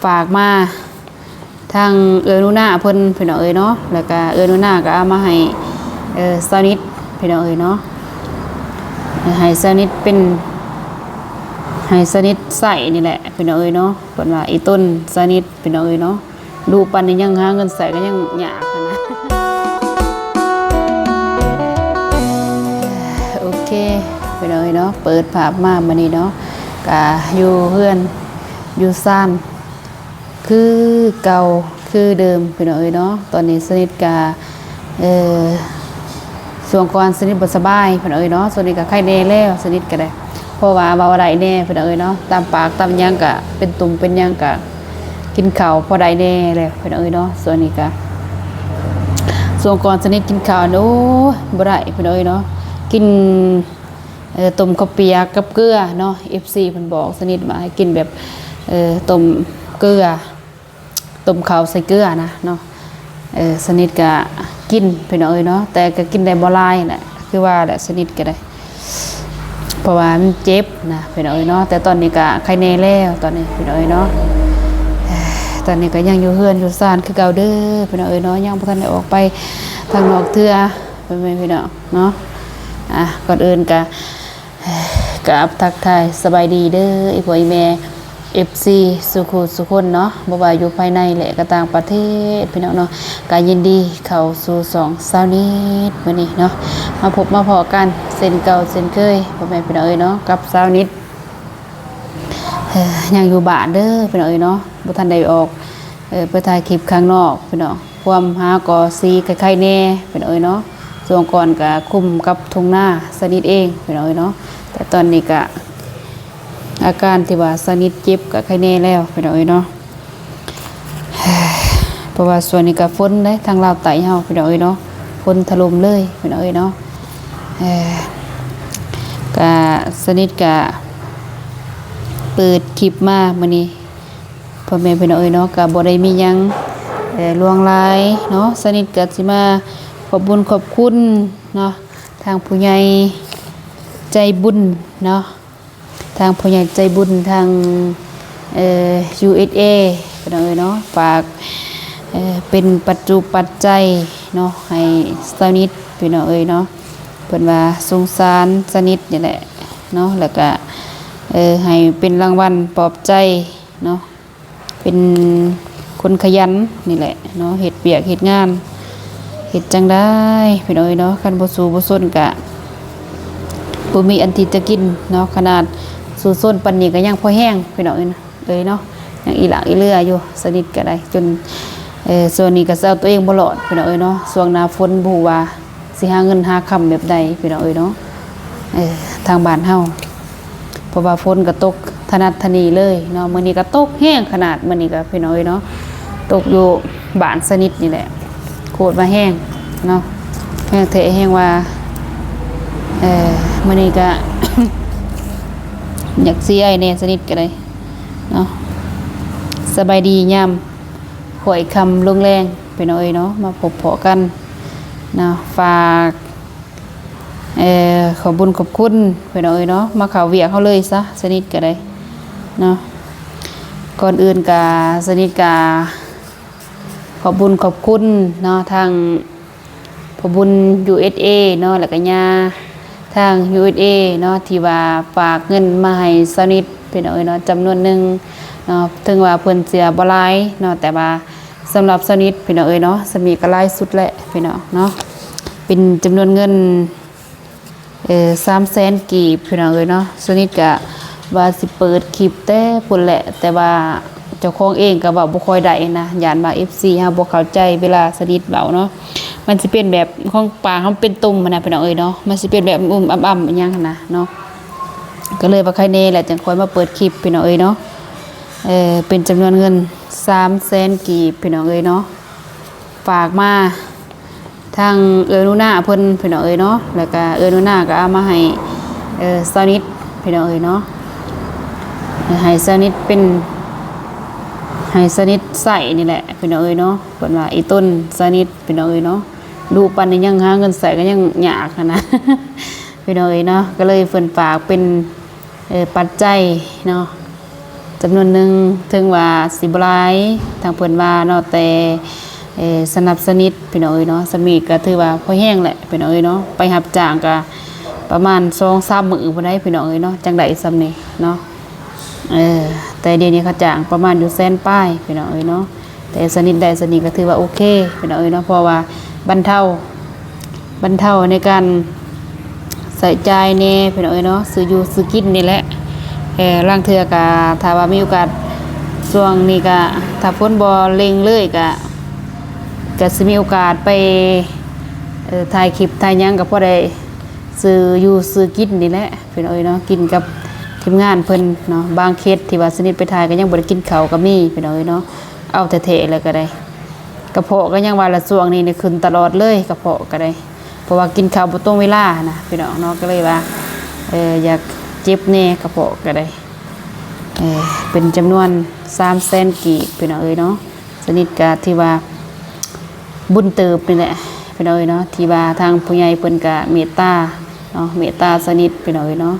ฝากมาทางนูน่าเพิ่นพี่น้องเอ้ยเนาะแล้วก็นูน่าก็เอามาให้ซานิดพี่น้องเอ้ยเนาะให้ซานิดเป็นให้ซานิดใส่นี่แหละพี่น้องเอ้ยเนาะเพิ่นว่าอีต้นซานิดพี่น้องเอ้ยเนาะดูปันนี่ยังหาเงินใส่ก็ยังยากนะโอเคพี่น้องเอ้ยเนาะเปิดภาพมาบัดนี้เนาะก็อยู่เฮือนอยู่ซ่านคือเก่าคือเดิมพี่น้องเอ้ยเนาะตอนนี้สนิทกับส่วนก่อนสนิทบ่สบายพี่น้องเอ้ยเนาะส่วนนี้ก็ไข้แน่แล้วสนิทก็ได้เพราะว่าบ่ได้แน่พี่น้องเอ้ยเนาะตามปากตามหยังก็เป็นตุ่มเป็นหยังก็กินข้าวพอได้แน่แล้วพี่น้องเอ้ยเนาะส่วนนี้ก็ส่วนก่อนสนิทกินข้าวโอ้บ่ได้พี่น้องเอ้ยเนาะกินต้มข้าวเปียกกับเกลือเนาะ FC เพิ่นบอกสนิทมาให้กินแบบต้มเกลือต้มข้าวใส่เกลือนะเนาะสนิทก็กินพี่น้องเอ้ยเนาะแต่ก็กินได้บ่หลายแหละคือว่าแหละสนิทก็ได้เพราะว่ามันเจ็บนะพี่น้องเอ้ยเนาะแต่ตอนนี้ก็ไข้แน่แล้วตอนนี้พี่น้องเอ้ยเนาะตอนนี้ก็ยังอยู่เฮือนอยู่ซ่านคือเก่าเด้อพี่น้องเอ้ยเนาะยังบ่ทันได้ออกไปทางนอกเทื่อพี่น้องเนาะก่อนอื่นก็กับทักทายสบายดีเด้ออีพ่ออีแม่FC สุคนเนาะบ่ว่าอยู่ภายในและก็ต่างประเทศพี่น้องเนาะก็ยินดีเข้าสู่2 20นิดมื้อนี้เนาะมาพบมาพอกันเส้นเก่าเส้นเคยพ่อแม่พี่น้องเอ้ยเนาะกับ20นิดยังอยู่บ้านเด้อพี่น้องเอ้ยเนาะบ่ทันได้ออกไปถ่ายคลิปข้างนอกพี่น้องความหาก่อซีคล้ายๆแน่พี่น้องเอ้ยเนาะช่วงก่อนก็คุมกับทุ่งนาสนิทเองพี่น้องเอ้ยเนาะแต่ตอนนี้ก็อาการที่ว่าสนิทเจ็บก็ไข้แน่แล้วพี่น้องเอ้ยเนาะเพราะว่าส่วนนี้ก็ฝนได้ทางลาวไต้เฮาพี่น้องเอ้ยเนาะฝนถล่มเลยพี่น้องเอ้ยเนาะก็สนิทก็เปิดคลิปมามื้อนี้พ่อแม่พี่น้องเอ้ยเนาะก็บ่ได้มีหยังล่วงลายเนาะสนิทก็สิมาขอบบุญขอบคุณเนาะทางผู้ใหญ่ใจบุญเนาะทางผู้ใหญ่ใจบุญทางUSA พี่น้องเอ้ยเนาะฝากเป็นปัจจุปัจจัยเนาะให้สนิทพี่น้องเอ้ยเนาะเพิ่นว่าสงสารสนิทนี่แหละเนาะแล้วก็ให้เป็นรางวัลปลอบใจเนาะเป็นคนขยันนี่แหละเนาะเฮ็ดเวียกเฮ็ดงานเฮ็ดจังได้พี่น้องเอ้ยเนาะคันบ่สู้บ่ซนก็บ่มีอันที่จะกินเนาะขนาดสู้ซนปานนี้ก็ยังพอแห้งพี่น้องเอ้ยเนาะยังอีหลากอีเรืออยู่สนิทก็ได้จนส่วนนี้ก็เซาตัวเองบ่รอดพี่น้องเอ้ยเนาะช่วงหน้าฝนบ่ฮู้ว่าสิหาเงินหาค่ำแบบใดพี่น้องเอ้ยเนาะทางบ้านเฮาเพราะว่าฝนก็ตกถนัดทนีเลยเนาะมื้อนี้ก็ตกแห้งขนาดมื้อนี้ก็พี่น้องเอ้ยเนาะตกอยู่บ้านสนิทนี่แหละโคตรว่าแห้งเนาะแห้งเทแห้งว่ามื้อนี้ก็ อยากสิไอ้แน่สนิทก็ได้เนาะสบายดียามหวยคำลงแรงพี่น้องเอ้ยเนาะมาพบพอกันเนาะฝากขอบุญขอบคุณพี่น้องเอ้ยเนาะมาเข้าเวียกเฮาเลยซะสนิทก็ได้เนาะก่อนอื่นก็สนิทก็ขอบุญขอบคุณเนาะทางขอบุญ USA เนาะแล้วก็ย่าทาง USA เนาะที่ว่าฝากเงินมาให้สนิทพี่น้องเอ้ยเนาะจำนวนหนึ่งเนาะถึงว่าเพิ่นเสียบ่หลายเนาะแต่ว่าสำหรับสนิทพี่น้องเอ้ยเนาะสมีก็หลายสุดแหละพี่น้องเนาะเป็นจำนวนเงิน300,000 กีบพี่น้องเอ้ยเนาะสนิทก็ว่าสิเปิดคลิปแต่พุ่นแหละแต่ว่าเจ้าของเองก็เว้าบ่ค่อยได้นะย่านว่า FC เฮาบ่เข้าใจเวลาสนิทเว้าเนาะมันสิเป็นแบบของปากเฮาเป็นตุ่มนะพี่น้องเอ้ยเนาะมันสิเป็นแบบอ้ำๆอีหยังนะเนาะก็เลยว่าใครแน่แหละจังค่อยมาเปิดคลิปพี่น้องเอ้ยเนาะเป็นจำนวนเงิน300,000 กีบพี่น้องเอ้ยเนาะฝากมาทางนูน่าเพิ่นพี่น้องเอ้ยเนาะแล้วก็นูน่าก็เอามาให้สนิทพี่น้องเอ้ยเนาะให้สนิทเป็นให้สนิทใส่นี่แหละพี่น้องเอ้ยเนาะเพิ่นว่าอีต้นสนิทพี่น้องเอ้ยเนาะดูปันนี่ยังหาเงินใส่ก็ยังยากนะ พี่น้องเอ้ยเนาะก็เลยเพิ่นฝากเป็นปัจจัยเนาะ จำนวนหนึ่งถึงว่าสิบหลายทางเพิ่นว่าเนาะแต่สนับสนิทพี่น้องเอ้ยเนาะสมีก็ถือว่าพอแห้งแหละพี่น้องเอ้ยเนาะไปรับจ้างก็ประมาณ2-3 มื้อบ่ได้พี่น้องเอ้ยเนาะจังได๋ซำนี้เนาะแต่เดี๋ยวนี้เขาจ้างประมาณอยู่แสนป้ายพี่น้องเอ้ยเนาะแต่สนิทได้สนิทก็ถือว่าโอเคพี่น้องเอ้ยเนาะเพราะว่าบรรเทาในการใส่ใจแน่พี่น้องเอ้ยเนาะซื้ออยู่ซื้อกินนี่แหละร่างเทื่อก็ถ้าว่ามีโอกาสช่วงนี้ก็ถ้าพ้นบ่เล็งเลยก็สิมีโอกาสไปถ่ายคลิปถ่ายหยังก็พอได้ซื้ออยู่ซื้อกินนี่แหละพี่น้องเอ้ยเนาะกินกับทีมงานเพิ่นเนาะบางเคสที่ว่าสนิทไปถ่ายก็ยังบ่ได้กินข้าวก็มีพี่น้องเอ้ยเนาะเอาแท้ๆเลยก็ได้กระเพาะก็ยังว่าละช่วงนี้นี่ขึ้นตลอดเลยกระเพาะก็ได้เพราะว่ากินข้าวบ่ตรงเวลานะพี่น้องเนาะก็เลยว่าอยากเจ็บแน่กระเพาะก็ได้เป็นจำนวน300,000 กีบพี่น้องเอ้ยเนาะสนิทก็ที่ว่าบุญเติบนี่แหละพี่น้องเอ้ยเนาะที่ว่าทางผู้ใหญ่เพิ่นก็เมตตาเนาะเมตตาสนิทพี่น้องเอ้ยเนาะ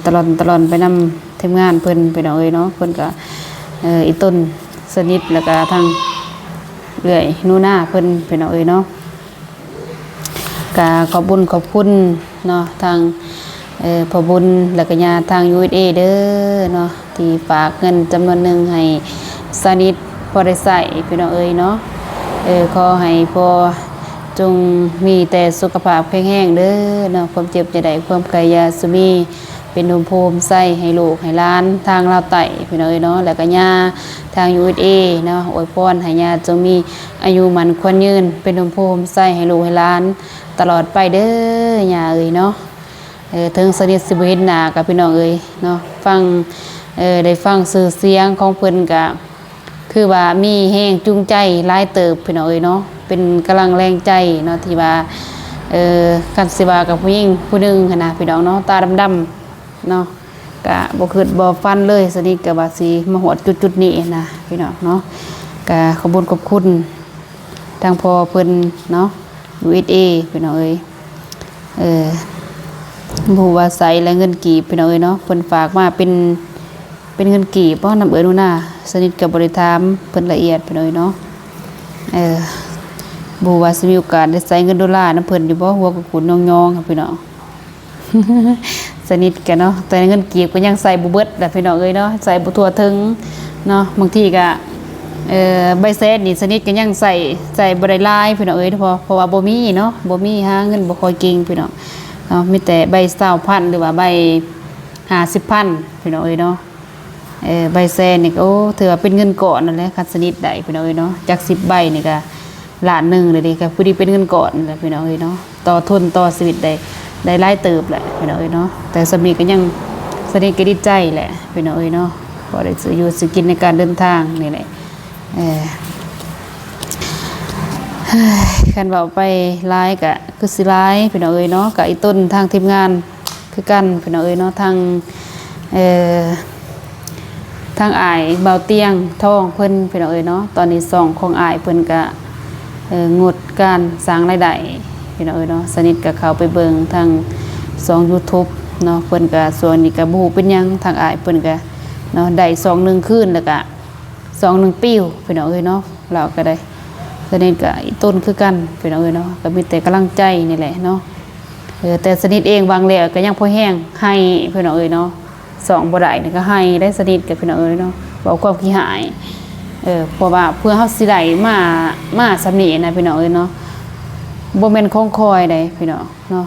ตลอดไปนำทีมงานเพิ่นพี่น้องเอ้ยเนาะเพิ่นก็อีต้นสนิทแล้วก็ทางเรื่อยนูน่าเพิ่นพี่น้องเอ้ยเนาะก็ขอบคุณเนาะทางพอบุญแล้วก็ญาทาง USA เด้อเนาะที่ฝากเงินจำนวนหนึ่งให้สนิทพอได้ใส่พี่น้องเอ้ยเนาะขอให้พอจงมีแต่สุขภาพแข็งแรงเด้อเนาะความเจ็บจะได้ความไกลยาสุมีเป็นภูมิภูมิใส่ให้ลูกให้หลานทางลาวไต่พี่น้องเอ้ยเนาะแล้วก็ญาทาง USA เนาะอวยพรให้ญาจงมีอายุมันควรยืนเป็นภูมิภูมิใส่ให้ลูกให้หลานตลอดไปเด้อญาเอ้ยเนาะถึงสนิทสิบ่เห็นหน้ากับพี่น้องเอ้ยเนาะฟังได้ฟังสื่อเสียงของเพิ่นก็คือว่ามีแห้งจูงใจหลายเติบพี่น้องเอ้ยเนาะเป็นกำลังแรงใจเนาะที่ว่าคันสิว่ากับผู้หญิงผู้หนึงหั่นน่ะพี่น้องเนาะตาดำๆเนาะก็บ่คิดบ่ฟันเลยสนิทก็ว่าสิมาฮอดจุดๆนี้นะพี่น้องเนาะก็ขอบคุณทางพ่อเพิ่นเนาะ USA พี่น้องเอ้ยผู้ว่าใส่และเงินกีบพี่น้องเอ้ยเนาะเพิ่นฝากมาเป็นเงินกีบเพราะนำนูน่าสนิทกับบริธามเพิ่นละเอียดพี่น้องเอ้ยเนาะผู้ว่าสิมีโอกาสได้ใส่เงินดอลลาร์นำเพิ่นอยู่บ่หัวกุกุนยองๆครับพี่น้อง สนิทกันเนาะแต่เงินกีบก็ยังใส่บ่เบิดล่ะพี่น้องเอ้ยเนาะใส่บ่ทั่วถึงเนาะบางทีก็ใบเซตนี่สนิทก็ยังใส่บ่ได้หลายพี่น้องเอ้ยเพราะว่าบ่มีเนาะบ่มีหาเงินบ่ค่อยเก่งพี่น้องเนาะมีแต่ใบ20,000หรือว่าใบ50,000พี่น้องเอ้ยเนาะใบแซนนี่ก็โอ้ถือว่าเป็นเงินก่อนนั่นแหละคันสนิทได้พี่น้องเอ้ยเนาะจาก10 ใบนี่ก็ล้านหนึ่งเลยดิก็ผู้ที่เป็นเงินก่อนนั่นแหละพี่น้องเอ้ยเนาะต่อทุนต่อชีวิตได้หลายเติบแหละพี่น้องเอ้ยเนาะแต่สามีก็ยังสนิทก็ดีใจแหละพี่น้องเอ้ยเนาะก็ได้ซื้ออยู่ซื้อกินในการเดินทางนี่แหละคันเว้าไปหลายก็คือสิหลายพี่น้องเอ้ยเนาะกับอีต้นทางทีมงานคือกันพี่น้องเอ้ยเนาะทางอ้ายเบาเตียงท้องเพิ่นพี่น้องเอ้ยเนาะตอนนี้2ของอ้ายเพิ่นก็งดการสร้างรายได้พี่น้องเอ้ยเนาะสนิทก็เข้าไปเบิ่งทาง2 YouTube เนาะเพิ่นก็ส่วนนี้ก็บ่ฮู้เป็นหยังทางอ้ายเพิ่นก็เนาะได้2-1คืนแล้วก็2-1ปิ้วพี่น้องเอ้ยเนาะเราก็ได้สนิทก็อีต้นคือกันพี่น้องเอ้ยเนาะก็มีแต่กำลังใจนี่แหละเนาะแต่สนิทเองบางแล้วก็ยังพอแห้งให้พี่น้องเอ้ยเนาะ2บ่ได้นี่ก็ให้ได้สนิทกับพี่น้องเอ้ยเนาะเว้าความขี้หายเพราะว่าเพื่อเฮาสิได้มาสำนี้นะพี่น้องเอ้ยเนาะบ่แม่นของคอยได้พี่น้องเนาะ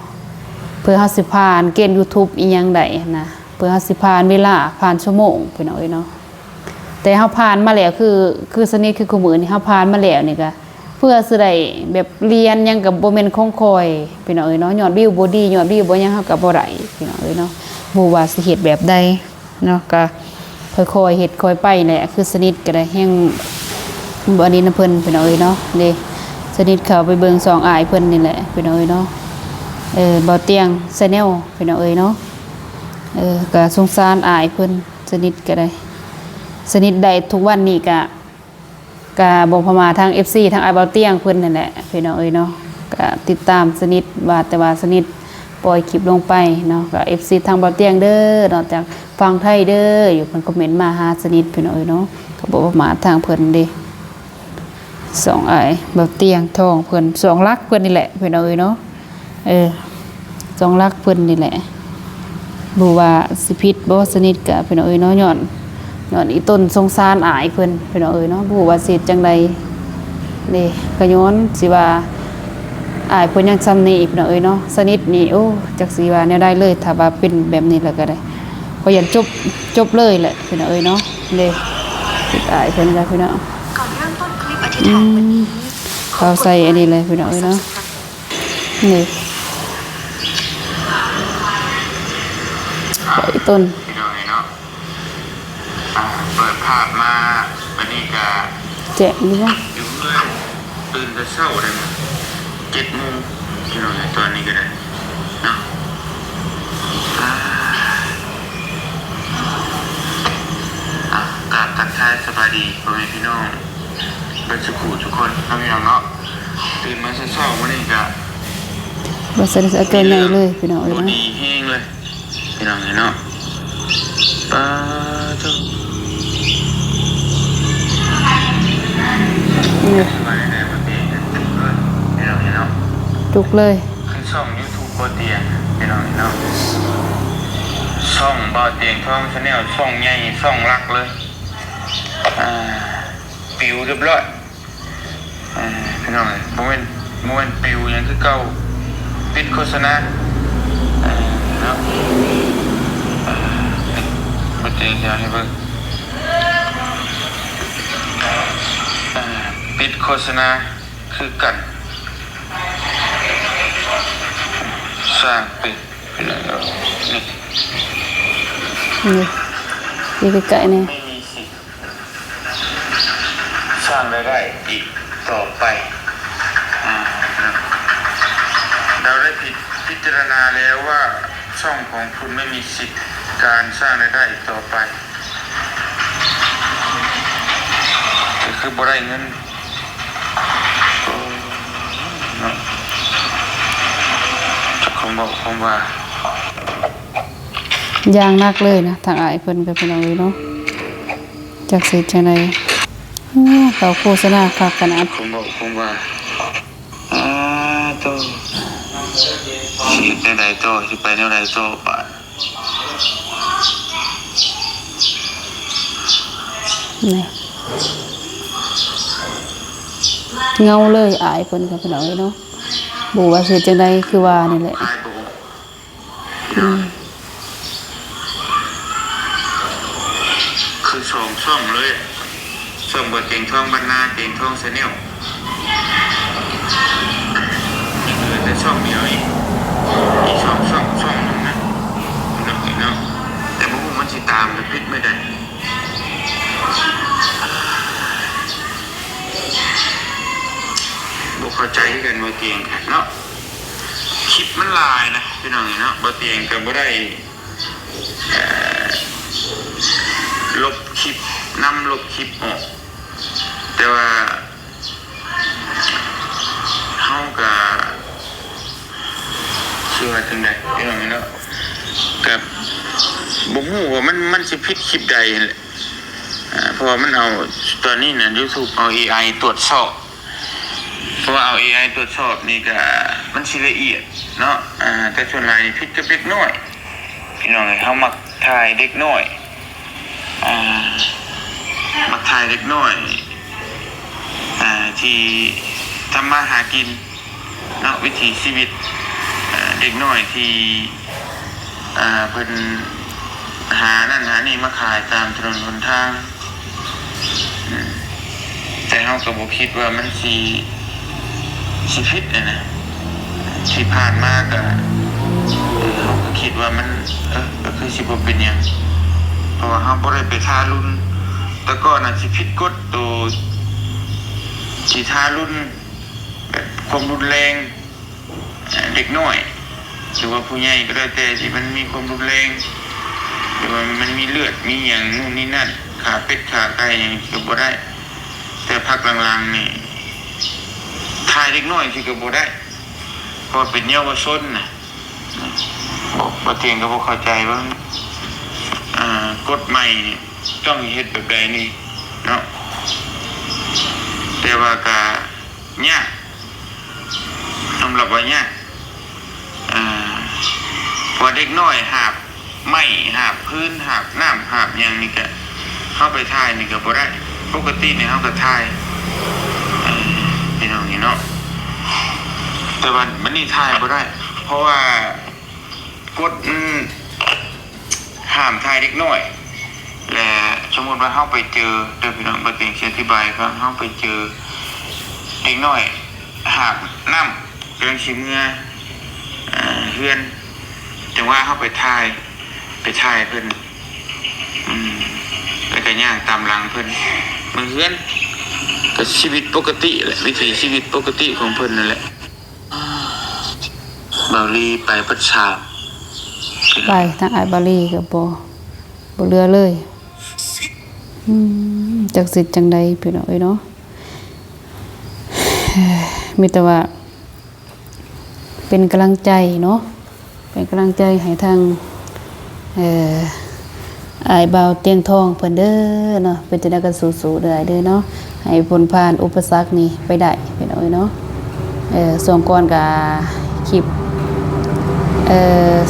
เพื่อเฮาสิผ่านเกณฑ์ YouTube อีหยังได้นะเพื่อเฮาสิผ่านเวลาผ่านชั่วโมงพี่น้องเอ้ยเนาะแต่เฮาผ่านมาแล้วคือสนิทคือคู่มือนี่เฮาผ่านมาแล้วนี่ก็เพื่อสิได้แบบเรียนหยังก็บ่แม่นของคอยพี่น้องเอ้ยเนาะยอดวิวบ่ดียอดวิวบ่หยังเฮาก็บ่ได้พี่น้องเอ้ยเนาะบ่ว่าสิเฮ็ดแบบใดเนาะก็ค่อยๆเฮ็ดค่อยไปแหละคือสนิทก็ได้แฮงบ่อันนี้นำเพิ่นพี่น้องเอ้ยเนาะนี่สนิทเข้าไปเบิ่ง2อ้ายเพิ่นนี่แหละพี่น้องเอ้ยเนาะบ่เตียง Channel พี่น้องเอ้ยเนาะก็สงสารอ้ายเพิ่นสนิทก็ได้สนิทได้ทุกวันนี้ก็บ่พอมาทาง FC ทางอ้ายบ่เตียงเพิ่นนั่นแหละพี่น้องเอ้ยเนาะก็ติดตามสนิทว่าแต่ว่าสนิท ปล่อยคลิปลงไปเนาะก็ FC ทางเบาเตียงเด้อเนาะจากฟังไทยเด้ออยู่เพิ่นคอมเมนต์มาหาสนิทพี่น้องเนาะก็บอกว่ามาทางเพิ่นเด้สองอ้ายเบาเตียงทองเพิ่นสองรักเพิ่นนี่แหละพี่น้องเนาะสองรักเพิ่นนี่แหละบ่ว่าสิผิดบ่สนิทก็พี่น้องเนาะย้อนอีต้นสงสารอายเพิ่นพี่น้องเนาะบ่ว่าสิจังใดนี่ก็ย้อนสิว่าอายเพิ่นยังซ้ำนี่พี่น้องเนาะสนิทนี่โอ้จักสิว่าแนวใดเลยถ้าว่าเป็นแบบนี้แล้วก็ได้ก็ยันจบเลยแหละพี่น้องเนาะเด้ติดอายเพิ่นก็พี่น้องก่อนเริ่มต้นคลิปอธิษฐานวันนี้เขาใส่อันนี้เลยพี่น้องเนาะนี่ใส่ต้นพี่น้องเนาะเปิดภาพมาวันนี้ก็แจกดีบ่อยู่เมื่อตื่นแต่เช้าเลย7 โมงพี่น้องตอนนี้ก็ได้เนาะกราบทักทายสบายดีพ่อแม่พี่น้องเป็นสุขุทุกคนพ่อแม่พี่น้องเนาะตื่นมาเช้าวันนี้ก็บ่ใส่เอาตัวใหญ่เลยพี่น้องเนาะดีแห้งเลยพี่น้องเนาะปลาจุกนี่จุกเลยคือช่อง YouTube บ่เตียงพี่น้องเนาะช่องบ่เตียงทองชาแนลช่องใหญ่ช่องรักเลยปิวเรียบร้อยพี่น้องบ่แม่นปิวยังคือเก่าปิดโฆษณาเนาะบ่เตียงจะให้เบิ่งปิดโฆษณาคือกันสร้างปิดนี่ไกลๆนี่ไม่มีสิทธิ์สร้างรายได้อีกต่อไปเราได้พิจารณาแล้วว่าช่องของคุณไม่มีสิทธิ์การสร้างรายได้อีกต่อไปก็คือบ่ได้เงินคงว่าย่างนักเลยนะทางอายเพิ่นก็เป็นเอาเลยเนาะจากสิจังได๋เขาโฆษณาคักขนาดคงว่าโตสิไปไหนโตสิไปแนวใดโตป่ะนี่เงาเลยอายเพิ่นก็เป็นเอาเลยเนาะบ่ว่าสิจังได๋คือว่านี่แหละคือช่องเลยช่องบทเก่งทองบรรณาเก่งทองเสนียวแต่ช่องเดียวอีกช่องนึงนะเนาะแต่พวกมันสิตามจะพิษไม่ได้บ่เข้าใจกันบ่เก่งเนาะคลิปมันลายนะพี่น้องเนาะบ่เตียงก็บ่ได้ลบคลิปลบคลิปออกแต่ว่าเฮาก็ชื่อว่าจังได๋พี่น้องเนาะกับบ่ฮู้ว่ามันสิผิดคลิปใดแหละเพราะว่ามันเอาตอนนี้น่ะ YouTube เอา AI ตรวจสอบเพราะว่าเอา AI ตรวจสอบนี่ก็มันสิละเอียดเนาะแต่ส่วนหลายผิดกับเด็กน้อยพี่น้องเฮามักถ่ายเด็กน้อยมาถ่ายเด็กน้อยที่ทำมาหากินเนาะวิถีชีวิตเด็กน้อยที่เพิ่นหานั่นหานี่มาขายตามถนนหนทางแต่เฮาก็บ่คิดว่ามันสิผิดนะที่ผ่านมาก็เฮาก็คิดว่ามันก็คือสิบ่เป็นหยังเพราะว่าเฮาบ่ได้ไปทารุณแต่ก่อนน่ะสิผิดกฎตัวสิทารุณแบบความรุนแรงเด็กน้อยหรือว่าผู้ใหญ่ก็แล้วแต่ที่มันมีความรุนแรงหรือว่ามันมีเลือดมีหยังนู่นนี่นั่นขาเป็ดขาไก่หยังก็บ่ได้แต่พักหลังๆนี่ทายเด็กน้อยสิก็บ่ได้เพราะเป็นเยาวชนน่ะ บอกบ่เตียงก็บ่เข้าใจว่ากฎใหม่นี่ต้องเฮ็ดแบบใดนี่เนาะแต่ว่าก็ยากสำหรับว่ายากพอเด็กน้อยหาบไม้หาบพื้นหาบน้ำหาบหยังนี่ก็เข้าไปถ่ายนี่ก็บ่ได้ปกตินี่เฮาก็ถ่ายพี่น้องนี่เนาะแต่ว่ามันนี่ถ่ายบ่ได้เพราะว่ากฎห้ามถ่ายเด็กน้อยและสมมุติว่าเฮาไปเจอเด้อพี่น้องบ่ต้องอธิบายครับเฮาไปเจอเด็กน้อยหาบน้ำกำลังสิเมื่อเฮือนจังว่าเฮาไปถ่ายเพิ่นแล้วก็ย่างตามหลังเพิ่นมันเฮือนก็ชีวิตปกติแหละวิถีชีวิตปกติของเพิ่นนั่นแหละบาลีไปปัดฉาบ ไปทางไอ้บาลีก็บ่เหลือเลยจักสิจังใดพี่น้องเอ้ยเนาะมีแต่ว่าเป็นกำลังใจเนาะเป็นกำลังใจให้ทางอ้ายบ่าวเตียงทองเพิ่นเด้อเนาะเป็นจังได๋ก็สู้ๆเด้อเนาะให้พ้นผ่านอุปสรรคนี้ไปได้พี่น้องเอ้ยเนาะส่วนก่อนก็คลิป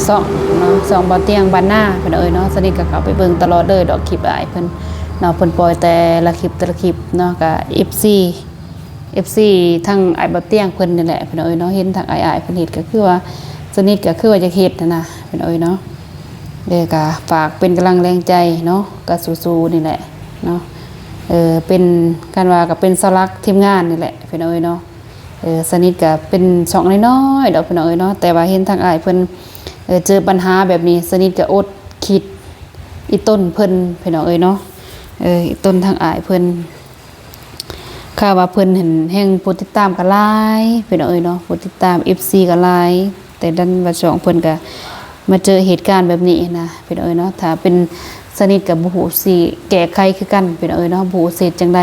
ส่องเนาะส่องบ่าวเตียงบ้านหน้าเพิ่นเนาะสนิทก็เข้าไปเบิ่งตลอดเลยดอกคลิปอ้ายเพิ่นเนาะเพิ่นปล่อยแต่ละคลิปเนาะก็ FC ทั้งอ้ายบ่าวเตียงเพิ่นนี่แหละเพิ่นเนาะเห็นทางอ้ายเพิ่นเฮ็ดก็คือว่าสนิทก็คือว่าจะเฮ็ดนะเพิ่นเนาะเด้อก็ฝากเป็นกำลังแรงใจเนาะก็สู้ๆนี่แหละเนาะเป็นการว่าก็เป็นเสาหลักทีมงานนี่แหละเพิ่นเนาะสนิทก็เป็นช่องน้อยๆดอกเพิ่นเนาะแต่ว่าเห็นทางอ้ายเพิ่นเจอปัญหาแบบนี้สนิทก็อดคิดอีต้นเพิ่นเพิ่นเนาะอีต้นทางอ้ายเพิ่นข่าวว่าเพิ่นเห็นแห่งผู้ติดตามก็หลายเพิ่นเนาะผู้ติดตาม FC ก็หลายแต่ดันว่าช่องเพิ่นก็มาเจอเหตุการณ์แบบนี้นะเพิ่นเนาะถ้าเป็นสนิทกับบ่ฮู้สิแก้ไขคือกันเพิ่นเนาะบ่ฮู้สิจังใด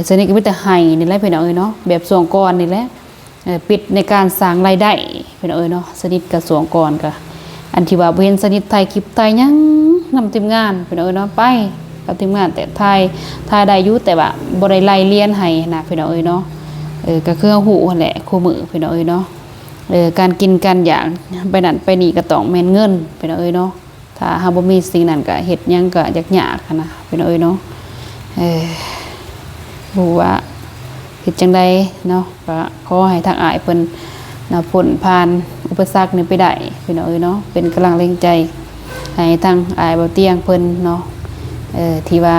สนิทก็มีแต่ให้นี่แหละเพิ่นเนาะแบบสวงก่อนนี่แหละปิดในการสร้างรายได้เพิ่นเนาะสนิทกับสวงก่อนก็อันที่ว่าบ่เห็นสนิทถ่ายคลิปถ่ายหยังนำทีมงานเพิ่นเนาะไปกับทีมงานแต่ถ่ายได้อยู่แต่ว่าบ่ได้ไล่เรียนให้นะเพิ่นเนาะก็คือฮู้นั่นแหละคู่มือเพิ่นเนาะการกินการอย่างไปนั่นไปนี่ก็ต้องแม่นเงินเพิ่นเนาะถ้าเฮาบ่มีสิ่งนั้นก็เฮ็ดหยังก็ยากๆนะเพิ่นเนาะบ่ว่าเฮ็ดจังไดเนาะก็ขอให้ทางอ้ายเพิ่นน่ะพ้นผ่านอุปสรรคนี้ไปได้เพิ่นเนาะเป็นกำลังแรงใจให้ทางอ้ายบ่เตียงเพิ่นเนาะที่ว่า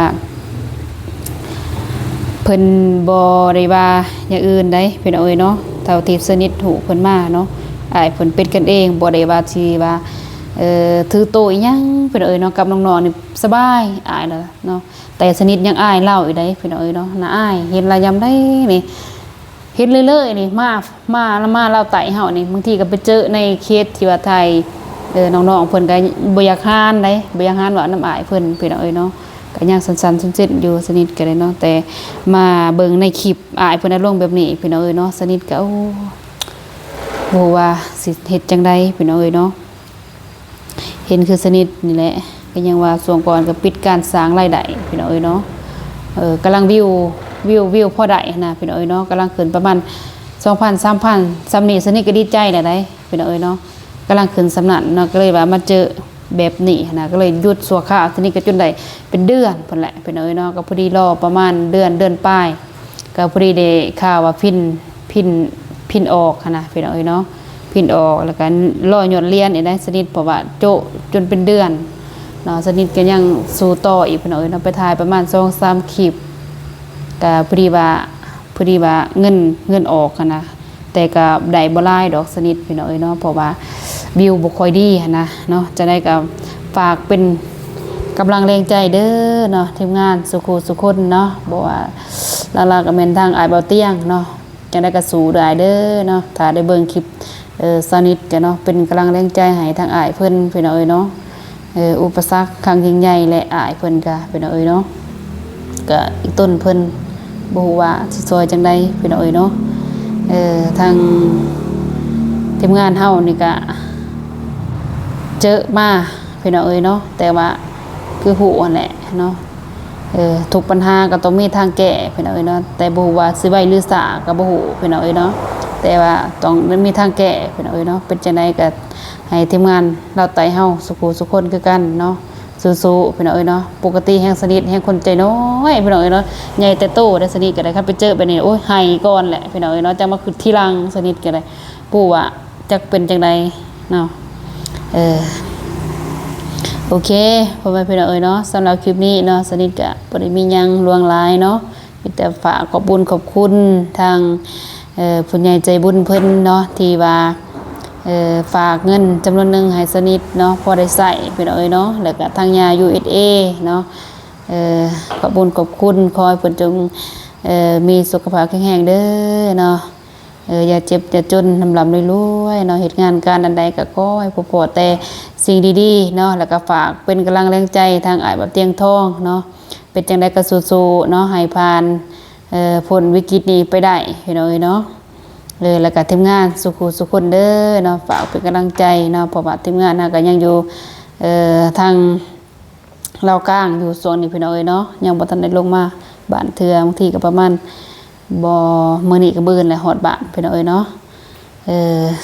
เพิ่นบ่ได้ว่าอย่างอื่นได้เพิ่นเนาะเท่าที่สนิทหูเพิ่นมาเนาะอ้ายเพิ่นเป็นกันเองบ่ได้ว่าสิว่าถือโตอีหยังเพิ่นเนาะกับน้องๆนี่สบายอ้ายเนาะแต่สนิทยังอ้ายเล่าอีกได้เพิ่นเนาะน่าอ้ายเห็นละยามได้นี่เฮ็ดเรื่อยๆนี่มาแล้วมาเล่าไต่เฮานี่บางทีก็ไปเจอในเคสที่ว่าไทยน้องๆเพิ่นก็บ่อยากหานได้บ่อยากหานว่าน้ำอ้ายเพิ่นเนาะก็ยังสั่นๆเจ็ดอยู่สนิทก็ได้เนาะแต่มาเบิ่งในคลิปอ้ายเพิ่นลงแบบนี้เนาะสนิทก็โอ้บ่ว่าสิเฮ็ดจังไดเนาะเห็นคือสนิทนี่แหละก็ยังว่าส่วงก่อนก็ปิดการสร้างรายได้เนาะกำลังวิวพอได้นะเนาะกำลังขึ้นประมาณ 2,000 3,000 ซ้ำนี้สนิทก็ดีใจได้เนาะกำลังขึ้นสำนักเนาะก็เลยว่ามาเจอแบบนี้นะก็เลยหยุดสัวข้าวทีนี้ก็จนได้เป็นเดือนพุ่นแหละเนาะก็พอดีรอประมาณเดือนปลายก็พอดีได้ข่าวว่าพินออกนะเนาะพินออกแล้วก็รอยอดเรียนได้สนิทเพราะว่าโจจนเป็นเดือนเนาะสนิทก็ยังสู้ต่ออีกเนาะไปถ่ายประมาณ 2-3 คลิปก็พอดีว่าเงินออกนะแต่ก็ได้บ่หลายดอกสนิทเนาะเพราะว่าวิวบ่ค่อยดีนะเนาะจะได้ก็ฝากเป็นกำลังแรงใจเด้อเนาะทีมงานสุคนเนาะบอกว่าลาก็แม่นทางอ้ายบ่าวเตียงเนาะจังได้ก็สู้ได้เด้อเนาะถ้าได้เบิ่งคลิปสนิทก็เนาะเป็นกำลังแรงใจให้ทางอ้ายเพิ่นเนาะอุปสรรคครั้งยิ่งใหญ่และอ้ายเพิ่นก็เนาะก็อีกต้นเพิ่นบ่ฮู้ว่าสิซอยจังไดเนาะทางทีมงานเฮานี่ก็ เจอมาพี่น้องเอ้ยเนาะแต่ว่าคือหูนั่นแหละเนาะทุกปัญหาก็ต้องมีทางแก้พี่น้องเอ้ยเนาะแต่บ่ฮู้ว่าสิไว้หรือซาก็บ่ฮู้พี่น้องเอ้ยเนาะแต่ว่าต้องมีทางแก้พี่น้องเอ้ยเนาะเป็นจังไดก็ให้ทีมงานเราไต่เฮาสุขสุขคนคือกันเนาะสู้ๆพี่น้องเอ้ยเนาะปกติแห่งสนิทแห่งคนใจน้อยพี่น้องเอ้ยเนาะใหญ่แต่โตได้สนิทก็ได้ครับไปเจอไปนี่โอ้ยให้ก่อนแหละพี่น้องเอ้ยเนาะจังมาคือทีหลังสนิทก็ได้ปู่ว่าจักเป็นจังไดเนาะโอเคพ่อแม่พี่น้องเอ้ยเนาะสำหรับคลิปนี้เนาะสนิทก็บ่ได้มีหยังลวงหลายเนาะมีแต่ฝากขอบคุณทางผู้ใหญ่ใจบุญเพิ่นเนาะที่ว่าฝากเงินจำนวนหนึ่งให้สนิทเนาะพอได้ใส่พี่น้องเอ้ยเนาะแล้วก็ทางยา USA เนาะขอบคุณขอให้เพิ่นจงมีสุขภาพแข็งแรงเด้อเนาะอย่าเจ็บอย่าจนลำรวยๆเนาะเฮ็ดงานการอันใดก็ขอให้พอแต่สิ่งดีๆเนาะแล้วก็ฝากเป็นกำลังแรงใจทางอ้ายแบบเตียงทองเนาะเป็นจังได๋ก็สู้ๆเนาะให้ผ่านพ้นวิกฤตนี้ไปได้พี่น้องเอ้ยเนาะแล้วก็ทีมงานสุขคนเด้อเนาะฝากเป็นกำลังใจเนาะเพราะว่าทีมงานน่ะก็ยังอยู่ทางลาวกลางอยู่โซนนี้พี่น้องเอ้ยเนาะยังบ่ทันได้ลงมาบ้านเทื่อบางทีก็ประมาณบ่มื้อนี้ก็มื้ออื่นแหละฮอดบ้านพี่น้องเอ้ยเนาะ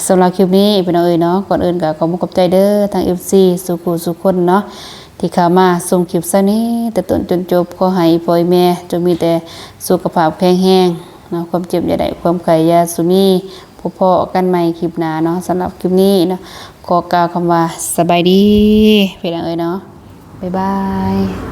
สำหรับคลิปนี้พี่น้องเอ้ยเนาะก่อนอื่นก็ขอขอบใจเด้อทาง FC สุขคนเนาะที่เข้ามาส่งคลิปซะนี้แต่ต้นจนจบขอให้พ่อแม่จงมีแต่สุขภาพแข็งแรงเนาะความเจ็บอย่าได้ความไข้อย่าสุมีพอๆกันใหม่คลิปหน้าเนาะสำหรับคลิปนี้เนาะขอกล่าวคำว่าสบายดีพี่น้องเอ้ยเนาะบ๊ายบาย